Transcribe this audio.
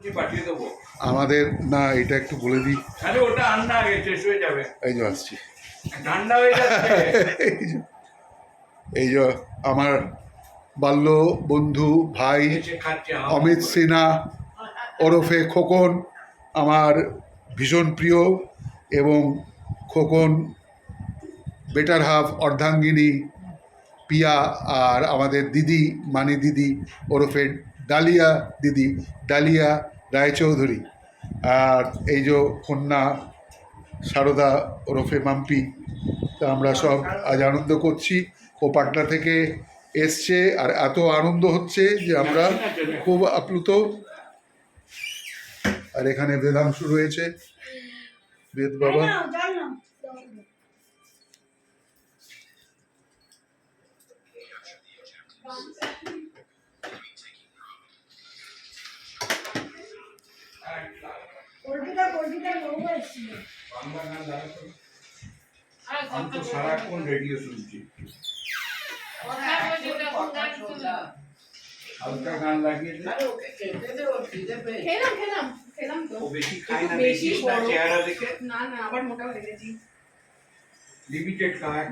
পাঠিয়ে দেবো আমাদের না, এটা একটু বলে দিই। আরে ওটা আন্না আগে শেষ হয়ে যাবে। এই যে আসছি, ঠান্ডা হয়ে যাচ্ছে। এই যে আমার বাল্য বন্ধু ভাই অমিত সিনহা ওরফে খোকন, আমার ভীষণ প্রিয়, এবং খোকন বেটার হাফ অর্ধাঙ্গিনী পিয়া, আর আমাদের দিদি মানি দিদি ওরফে ডালিয়া দিদি, ডালিয়া রায়চৌধুরী, আর এই যে কন্যা সারদা ওরফে মাম্পি। তা আমরা সব আজ আনন্দ করছি। ও পাটনা থেকে এসছে, আর এত আনন্দ হচ্ছে যে আমরা খুব আপ্লুত। আর এখানে বেদাংশু রয়েছে, বেদ বাবা। আমি তো সারাক্ষণ রেডিও শুনছি, হালকা গান লাগিয়ে খেলাম তো ও বেশি খায় না, বেশি চেহারা দেখে না আবার মোটা হয়ে গেছি। লিমিটেড খায়।